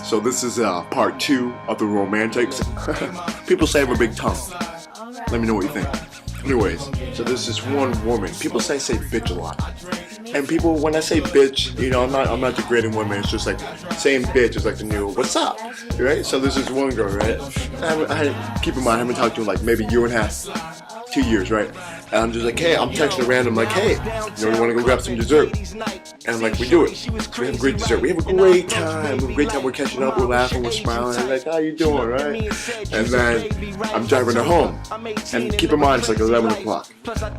So this is part 2 of the romantics. People say I have a big tongue. Let me know what you think. Anyways, so there's this one woman. People say bitch a lot. And people, when I say bitch, you know, I'm not degrading women. It's just like saying bitch is like the new what's up, right? So there's this one girl, right? I keep in mind I haven't talked to her like maybe a year and a half, 2 years, right? And I'm just like, hey, I'm texting her random, like, hey, you know, we want to go grab some dessert. And I'm like, we do it. We have a great dessert. We have a great time. We're catching up. We're laughing. We're smiling. Like, how you doing, right? And then I'm driving her home. And keep in mind, it's like 11 o'clock.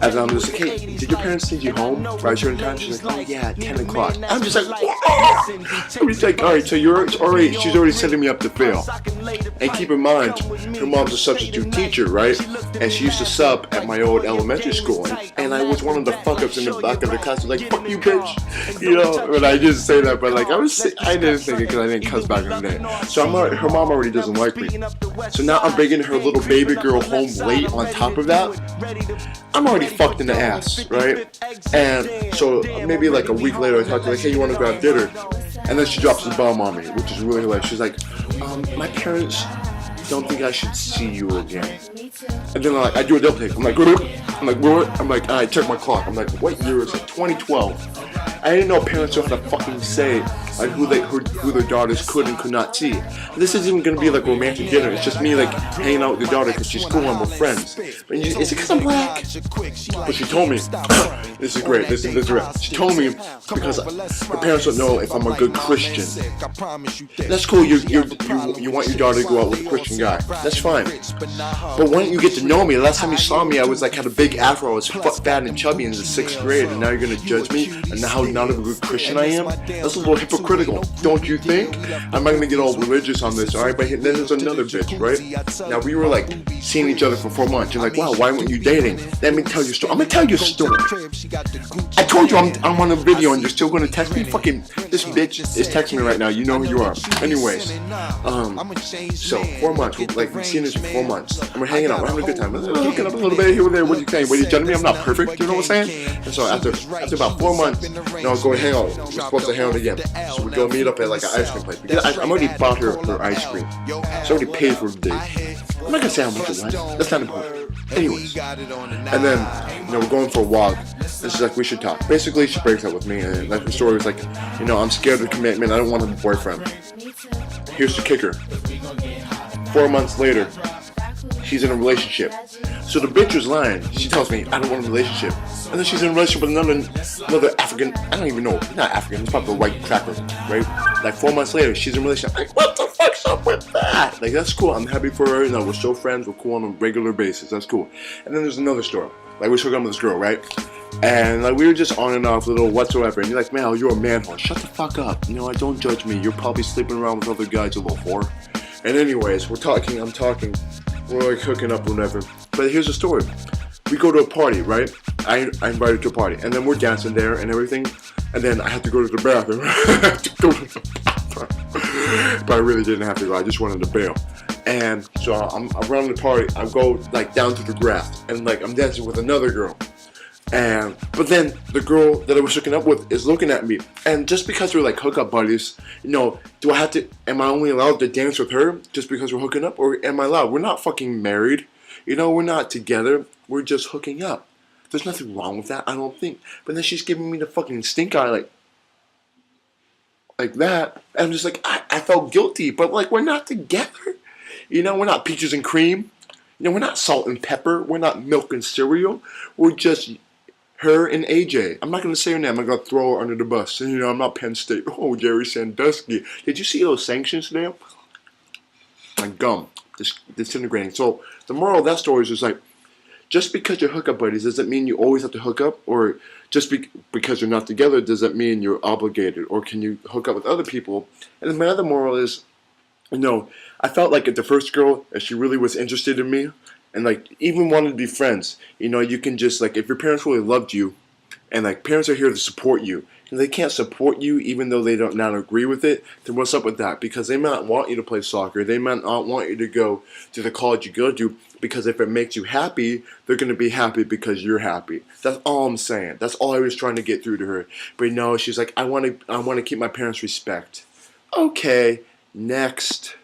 And I'm just like, hey, did your parents send you home by a certain time? She's like, oh, yeah, 10 o'clock. I'm just like, whoa! I'm just like, all right, so she's already setting me up to fail. And keep in mind, her mom's a substitute teacher, right? And she used to sub at my old elementary school. And I was one of the fuck-ups in the back of the class. I was like, fuck you, bitch. You know, but I didn't say that, but like, I didn't think it because I didn't cuss back in the day. So her mom already doesn't like me. So now I'm bringing her little baby girl home late on top of that. I'm already fucked in the ass, right? And so maybe like a week later, I talk to her, like, hey, you want to grab dinner? And then she drops the bomb on me, which is really hilarious. She's like, my parents don't think I should see you again. And then I do a double take. I'm like, what? I'm like, I check my clock. I'm like, what year is it? 2012. I didn't know parents don't have to fucking say like who their daughters could and could not see. This isn't even gonna be like romantic dinner. It's just me like hanging out with the daughter because she's cool and we're friends. But is it because I'm black? But she told me, this is great. This is real. She told me because her parents don't know if I'm a good Christian. That's cool. You want your daughter to go out with a Christian guy. That's fine. But why don't you get to know me? The last time you saw me, I was like had a big afro. I was fat and chubby in the 6th grade, and now you're gonna judge me and how not a good Christian I am? That's a little hypocritical, don't you think? I'm not gonna get all religious on this, alright? But then there's another bitch, right? Now we were like seeing each other for 4 months. You're like, wow, why weren't you dating? Let me tell you a story. I'm gonna tell you a story. I told you I'm on a video and you're still gonna text me? Fucking this bitch is texting me right now. You know who you are. Anyways, so 4 months. We've seen this for 4 months. And we're hanging out. We're having a good time. We're hooking up a little bit here and there. What are you saying? What are you judging me? I'm not perfect. You know what I'm saying? And so after about 4 months, I'll go hang out. We're supposed to hang out again. So we go meet up at like an ice cream place. I'm already bought her ice cream. So I already paid for the date. I'm not gonna say how much it was. That's not important. Anyways. And then, we're going for a walk. And she's like, we should talk. Basically, she breaks up with me. And like the story was like, I'm scared of commitment. I don't want a boyfriend. Here's the kicker. 4 months later, she's in a relationship. So the bitch was lying. She tells me, I don't want a relationship. And then she's in a relationship with another African, I don't even know, not African, it's probably a white cracker, right? Like 4 months later, she's in a relationship. Like, what the fuck's up with that? Like, that's cool. I'm happy for her. We're still friends. We're cool on a regular basis. That's cool. And then there's another story. Like, we're hooking up with this girl, right? And like we were just on and off, little whatsoever. And you're like, man, you're a man whore. Shut the fuck up. Don't judge me. You're probably sleeping around with other guys, you little whore. And anyways, I'm talking. We're like hooking up, whatever. But here's the story. We go to a party, right? I invited to a party, and then we're dancing there and everything. And then I had to go to the bathroom. But I really didn't have to go. I just wanted to bail. And so I'm around the party. I go like down to the grass, and like I'm dancing with another girl. But then the girl that I was hooking up with is looking at me, and just because we're like hookup buddies, am I only allowed to dance with her just because we're hooking up, or am I allowed? We're not fucking married, we're not together, we're just hooking up. There's nothing wrong with that, I don't think. But then she's giving me the fucking stink eye, like that, and I'm just like, I felt guilty, but like, we're not together, we're not peaches and cream, we're not salt and pepper, we're not milk and cereal, we're just her and AJ. I'm not going to say her name. I'm going to throw her under the bus. I'm not Penn State. Oh, Jerry Sandusky. Did you see those sanctions today? My gum. Disintegrating. So, the moral of that story is just like, just because you're hookup buddies, does that mean you always have to hook up? Or just because you're not together, does that mean you're obligated? Or can you hook up with other people? And then my other moral is, I felt like at the first girl, if she really was interested in me, and like even wanted to be friends, you can just like, if your parents really loved you, and like parents are here to support you, and they can't support you even though they don't not agree with it, then what's up with that? Because they might not want you to play soccer, they might not want you to go to the college you go to, because if it makes you happy, they're going to be happy because you're happy. That's all I'm saying. That's all I was trying to get through to her. But no, she's like, I want to keep my parents' respect. Okay, Next.